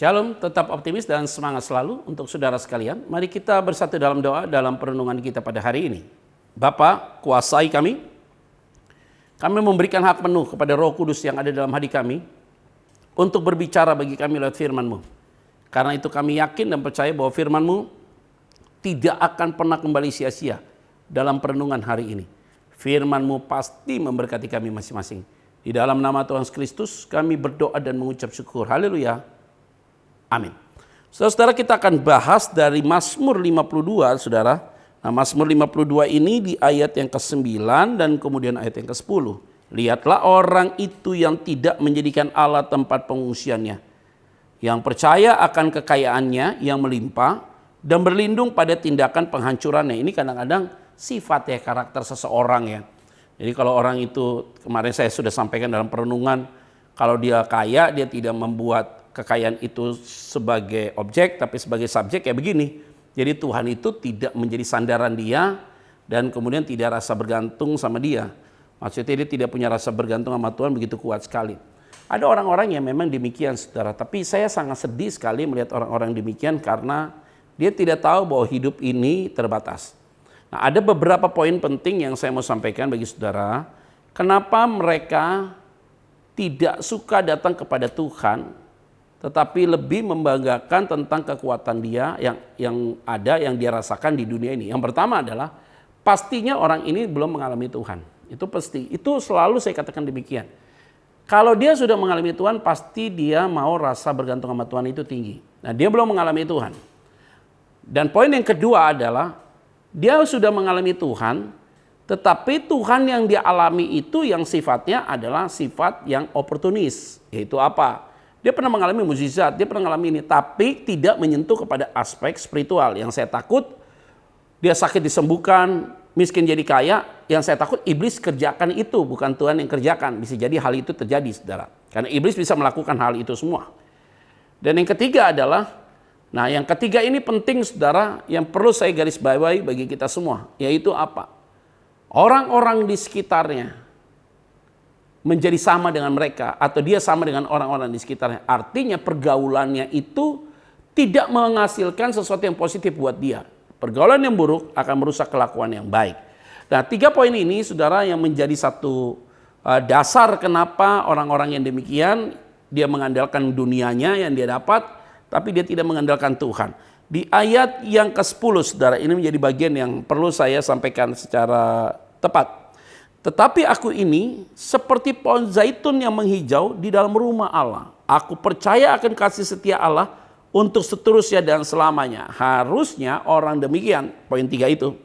Shalom, tetap optimis dan semangat selalu untuk saudara sekalian. Mari kita bersatu dalam doa dalam perenungan kita pada hari ini. Bapa, kuasai kami. Kami memberikan hak penuh kepada Roh Kudus yang ada dalam hati kami untuk berbicara bagi kami lewat firman-Mu. Karena itu kami yakin dan percaya bahwa firman-Mu tidak akan pernah kembali sia-sia dalam perenungan hari ini. Firman-Mu pasti memberkati kami masing-masing. Di dalam nama Tuhan Yesus Kristus kami berdoa dan mengucap syukur. Haleluya. Amin. Saudara, kita akan bahas dari Mazmur 52, saudara. Nah, Mazmur 52 ini di ayat yang ke-9 dan kemudian ayat yang ke-10. Lihatlah orang itu yang tidak menjadikan Allah tempat pengungsiannya, yang percaya akan kekayaannya yang melimpah dan berlindung pada tindakan penghancurannya. Ini kadang-kadang sifat ya, karakter seseorang ya. Jadi kalau orang itu, kemarin saya sudah sampaikan dalam perenungan, kalau dia kaya, dia tidak membuat kekayaan itu sebagai objek, tapi sebagai subjek ya begini. Jadi Tuhan itu tidak menjadi sandaran dia dan kemudian tidak rasa bergantung sama dia. Maksudnya dia tidak punya rasa bergantung sama Tuhan begitu kuat sekali. Ada orang-orang yang memang demikian, saudara. Tapi saya sangat sedih sekali melihat orang-orang demikian karena dia tidak tahu bahwa hidup ini terbatas. Nah, ada beberapa poin penting yang saya mau sampaikan bagi saudara. Kenapa mereka tidak suka datang kepada Tuhan, tetapi lebih membanggakan tentang kekuatan dia yang ada, yang dia rasakan di dunia ini. Yang pertama adalah pastinya orang ini belum mengalami Tuhan. Itu pasti. Itu selalu saya katakan demikian. Kalau dia sudah mengalami Tuhan, pasti dia mau rasa bergantung sama Tuhan itu tinggi. Nah, dia belum mengalami Tuhan. Dan poin yang kedua adalah dia sudah mengalami Tuhan, tetapi Tuhan yang dia alami itu yang sifatnya adalah sifat yang oportunis. Yaitu apa? Dia pernah mengalami mukjizat, dia pernah mengalami ini, tapi tidak menyentuh kepada aspek spiritual. Yang saya takut, dia sakit disembuhkan, miskin jadi kaya. Yang saya takut iblis kerjakan itu, bukan Tuhan yang kerjakan. Bisa jadi hal itu terjadi, saudara. Karena iblis bisa melakukan hal itu semua. Dan yang ketiga adalah, nah yang ketiga ini penting, saudara, yang perlu saya garis bawahi bagi kita semua. Yaitu apa? Orang-orang di sekitarnya menjadi sama dengan mereka, atau dia sama dengan orang-orang di sekitarnya. Artinya pergaulannya itu tidak menghasilkan sesuatu yang positif buat dia. Pergaulan yang buruk akan merusak kelakuan yang baik. Nah, 3 poin ini, saudara, yang menjadi satu dasar kenapa orang-orang yang demikian, dia mengandalkan dunianya yang dia dapat, tapi dia tidak mengandalkan Tuhan. Di ayat yang ke-10, saudara, ini menjadi bagian yang perlu saya sampaikan secara tepat. Tetapi aku ini seperti pohon zaitun yang menghijau di dalam rumah Allah. Aku percaya akan kasih setia Allah untuk seterusnya dan selamanya. Harusnya orang demikian, poin 3 itu,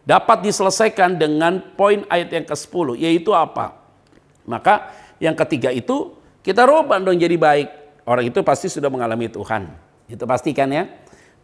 dapat diselesaikan dengan poin ayat yang ke-10, yaitu apa? Maka yang ketiga itu, kita rubah dong jadi baik. Orang itu pasti sudah mengalami Tuhan. Itu pastikan ya.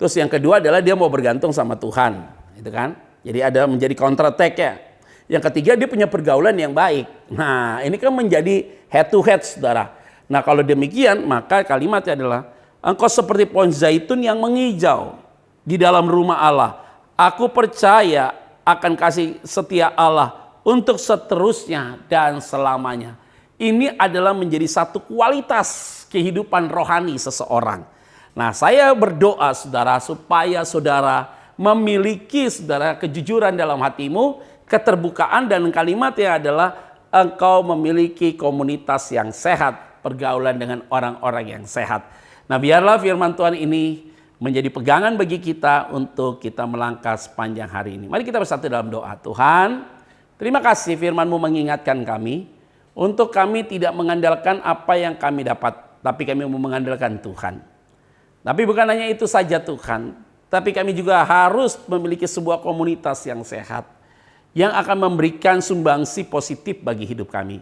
Terus yang kedua adalah dia mau bergantung sama Tuhan. Itu kan? Jadi ada menjadi counter attack ya. Yang ketiga, dia punya pergaulan yang baik. Nah, ini kan menjadi head to head, saudara. Nah, kalau demikian, maka kalimatnya adalah, engkau seperti pohon zaitun yang menghijau di dalam rumah Allah. Aku percaya akan kasih setia Allah untuk seterusnya dan selamanya. Ini adalah menjadi satu kualitas kehidupan rohani seseorang. Nah, saya berdoa, saudara, supaya saudara memiliki, saudara, kejujuran dalam hatimu, keterbukaan, dan kalimatnya adalah engkau memiliki komunitas yang sehat, pergaulan dengan orang-orang yang sehat. Nah, biarlah firman Tuhan ini menjadi pegangan bagi kita untuk kita melangkah sepanjang hari ini. Mari kita bersatu dalam doa. Tuhan, terima kasih firman-Mu mengingatkan kami untuk kami tidak mengandalkan apa yang kami dapat, tapi kami mau mengandalkan Tuhan. Tapi bukan hanya itu saja Tuhan, tapi kami juga harus memiliki sebuah komunitas yang sehat, yang akan memberikan sumbangsi positif bagi hidup kami.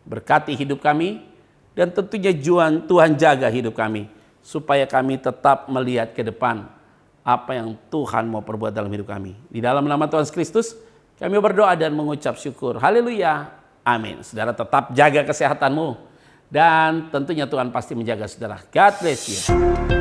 Berkati hidup kami, dan tentunya Tuhan jaga hidup kami, supaya kami tetap melihat ke depan apa yang Tuhan mau perbuat dalam hidup kami. Di dalam nama Tuhan Yesus Kristus, kami berdoa dan mengucap syukur. Haleluya. Amin. Saudara, tetap jaga kesehatanmu, dan tentunya Tuhan pasti menjaga saudara. God bless you.